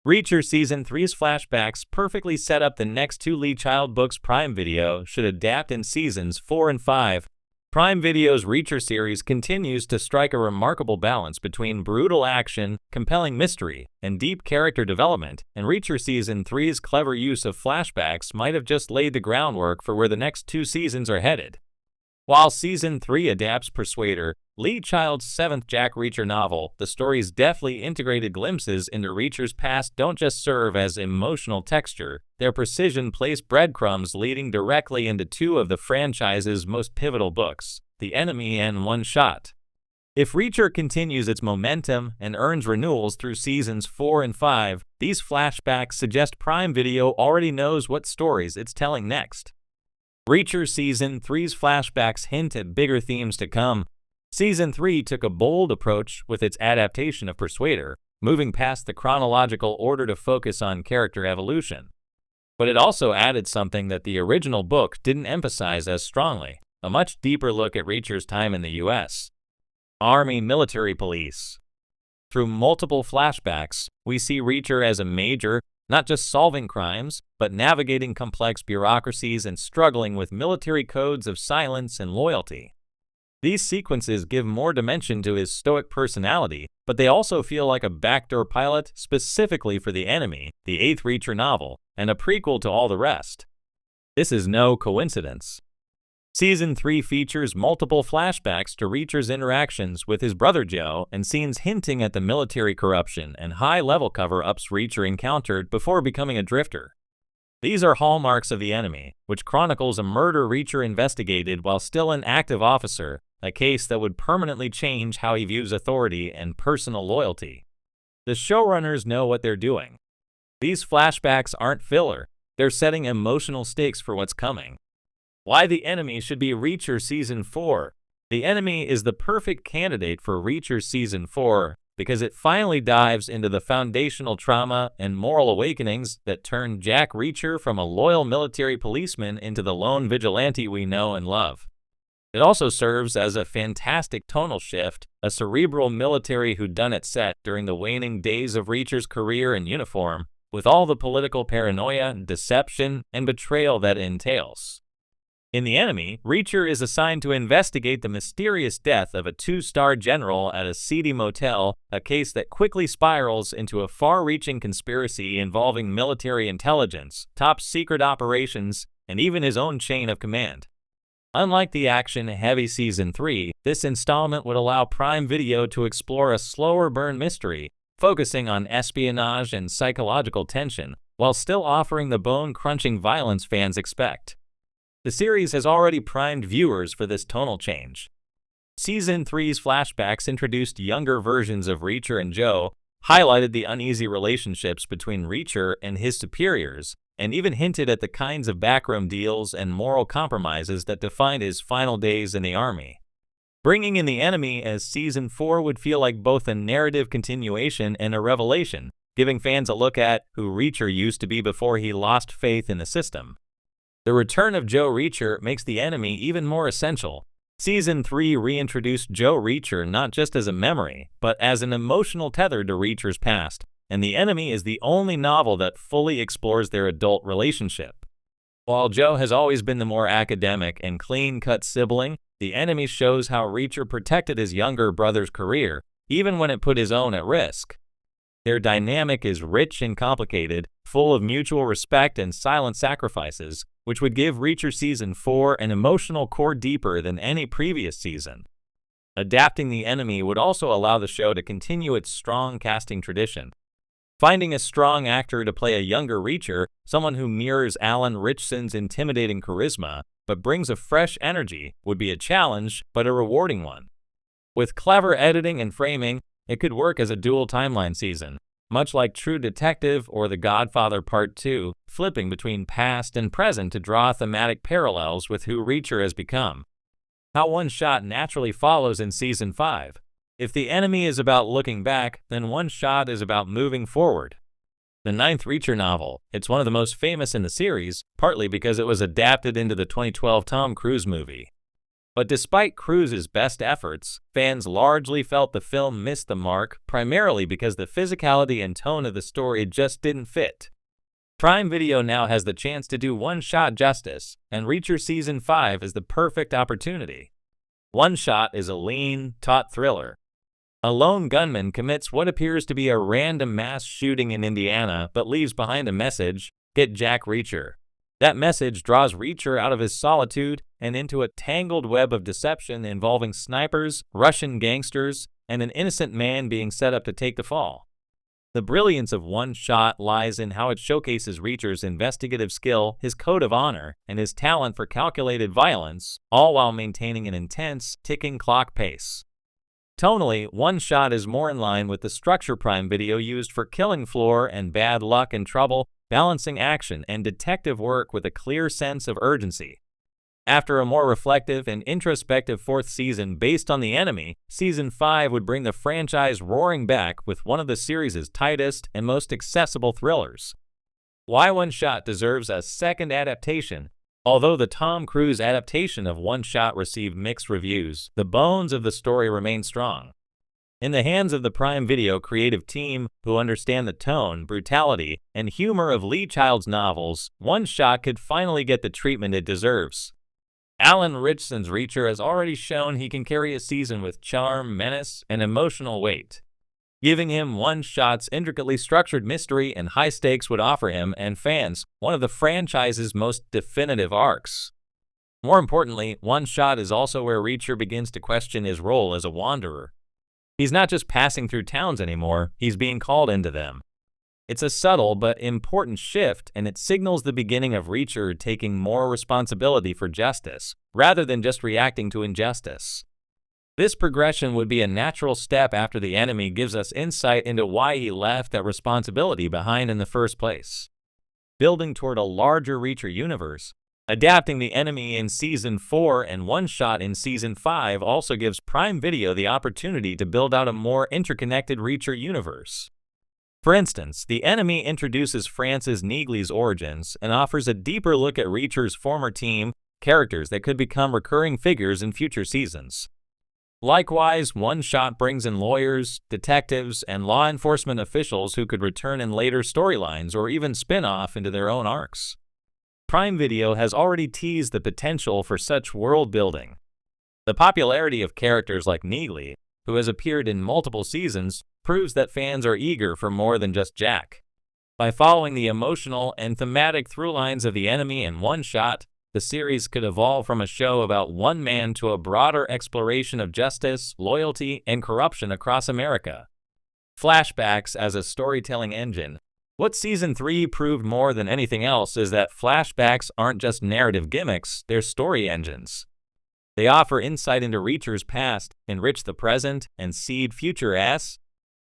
Reacher Season 3's flashbacks perfectly set up the next two Lee Child books Prime Video should adapt in Seasons 4 and 5. Prime Video's Reacher series continues to strike a remarkable balance between brutal action, compelling mystery, and deep character development, and Reacher Season 3's clever use of flashbacks might have just laid the groundwork for where the next two seasons are headed. While Season 3 adapts Persuader, Lee Child's seventh Jack Reacher novel, the story's deftly integrated glimpses into Reacher's past don't just serve as emotional texture, their precision placed breadcrumbs leading directly into two of the franchise's most pivotal books, The Enemy and One Shot. If Reacher continues its momentum and earns renewals through Seasons 4 and 5, these flashbacks suggest Prime Video already knows what stories it's telling next. Reacher Season 3's flashbacks hint at bigger themes to come. Season 3 took a bold approach with its adaptation of Persuader, moving past the chronological order to focus on character evolution. But it also added something that the original book didn't emphasize as strongly, a much deeper look at Reacher's time in the U.S. Army Military Police. Through multiple flashbacks, we see Reacher as a major, not just solving crimes, but navigating complex bureaucracies and struggling with military codes of silence and loyalty. These sequences give more dimension to his stoic personality, but they also feel like a backdoor pilot specifically for The Enemy, the eighth Reacher novel, and a prequel to all the rest. This is no coincidence. Season 3 features multiple flashbacks to Reacher's interactions with his brother Joe and scenes hinting at the military corruption and high-level cover-ups Reacher encountered before becoming a drifter. These are hallmarks of The Enemy, which chronicles a murder Reacher investigated while still an active officer, a case that would permanently change how he views authority and personal loyalty. The showrunners know what they're doing. These flashbacks aren't filler, they're setting emotional stakes for what's coming. Why The Enemy should be Reacher Season 4. The Enemy is the perfect candidate for Reacher Season 4 because it finally dives into the foundational trauma and moral awakenings that turned Jack Reacher from a loyal military policeman into the lone vigilante we know and love. It also serves as a fantastic tonal shift, a cerebral military whodunit set during the waning days of Reacher's career in uniform, with all the political paranoia, deception, and betrayal that entails. In The Enemy, Reacher is assigned to investigate the mysterious death of a two-star general at a seedy motel, a case that quickly spirals into a far-reaching conspiracy involving military intelligence, top-secret operations, and even his own chain of command. Unlike the action-heavy Season 3, this installment would allow Prime Video to explore a slower-burn mystery, focusing on espionage and psychological tension, while still offering the bone-crunching violence fans expect. The series has already primed viewers for this tonal change. Season 3's flashbacks introduced younger versions of Reacher and Joe, highlighted the uneasy relationships between Reacher and his superiors, and even hinted at the kinds of backroom deals and moral compromises that defined his final days in the Army. Bringing in The Enemy as Season 4 would feel like both a narrative continuation and a revelation, giving fans a look at who Reacher used to be before he lost faith in the system. The return of Joe Reacher makes The Enemy even more essential. Season 3 reintroduced Joe Reacher not just as a memory, but as an emotional tether to Reacher's past, and The Enemy is the only novel that fully explores their adult relationship. While Joe has always been the more academic and clean-cut sibling, The Enemy shows how Reacher protected his younger brother's career, even when it put his own at risk. Their dynamic is rich and complicated, full of mutual respect and silent sacrifices, which would give Reacher Season 4 an emotional core deeper than any previous season. Adapting The Enemy would also allow the show to continue its strong casting tradition. Finding a strong actor to play a younger Reacher, someone who mirrors Alan Ritchson's intimidating charisma, but brings a fresh energy, would be a challenge, but a rewarding one. With clever editing and framing, it could work as a dual timeline season, much like True Detective or The Godfather Part 2, flipping between past and present to draw thematic parallels with who Reacher has become. How One Shot naturally follows in Season 5. If The Enemy is about looking back, then One Shot is about moving forward. The ninth Reacher novel, it's one of the most famous in the series, partly because it was adapted into the 2012 Tom Cruise movie. But despite Cruise's best efforts, fans largely felt the film missed the mark, primarily because the physicality and tone of the story just didn't fit. Prime Video now has the chance to do One Shot justice, and Reacher Season 5 is the perfect opportunity. One Shot is a lean, taut thriller. A lone gunman commits what appears to be a random mass shooting in Indiana but leaves behind a message: get Jack Reacher. That message draws Reacher out of his solitude and into a tangled web of deception involving snipers, Russian gangsters, and an innocent man being set up to take the fall. The brilliance of One Shot lies in how it showcases Reacher's investigative skill, his code of honor, and his talent for calculated violence, all while maintaining an intense, ticking clock pace. Tonally, One Shot is more in line with the structure Prime Video used for Killing Floor and Bad Luck and Trouble, balancing action and detective work with a clear sense of urgency. After a more reflective and introspective fourth season based on The Enemy, Season 5 would bring the franchise roaring back with one of the series' tightest and most accessible thrillers. Why One Shot deserves a second adaptation. Although the Tom Cruise adaptation of One Shot received mixed reviews, the bones of the story remain strong. In the hands of the Prime Video creative team, who understand the tone, brutality, and humor of Lee Child's novels, One Shot could finally get the treatment it deserves. Alan Ritchson's Reacher has already shown he can carry a season with charm, menace, and emotional weight. Giving him One Shot's intricately structured mystery and high stakes would offer him and fans one of the franchise's most definitive arcs. More importantly, One Shot is also where Reacher begins to question his role as a wanderer. He's not just passing through towns anymore, he's being called into them. It's a subtle but important shift, and it signals the beginning of Reacher taking more responsibility for justice, rather than just reacting to injustice. This progression would be a natural step after The Enemy gives us insight into why he left that responsibility behind in the first place. Building toward a larger Reacher universe, adapting The Enemy in Season 4 and One Shot in Season 5 also gives Prime Video the opportunity to build out a more interconnected Reacher universe. For instance, The Enemy introduces Francis Neagley's origins and offers a deeper look at Reacher's former team, characters that could become recurring figures in future seasons. Likewise, One Shot brings in lawyers, detectives, and law enforcement officials who could return in later storylines or even spin-off into their own arcs. Prime Video has already teased the potential for such world building. The popularity of characters like Neagley, who has appeared in multiple seasons, proves that fans are eager for more than just Jack. By following the emotional and thematic through lines of The Enemy and One Shot, the series could evolve from a show about one man to a broader exploration of justice, loyalty, and corruption across America. Flashbacks as a storytelling engine. What Season 3 proved more than anything else is that flashbacks aren't just narrative gimmicks, they're story engines. They offer insight into Reacher's past, enrich the present, and seed future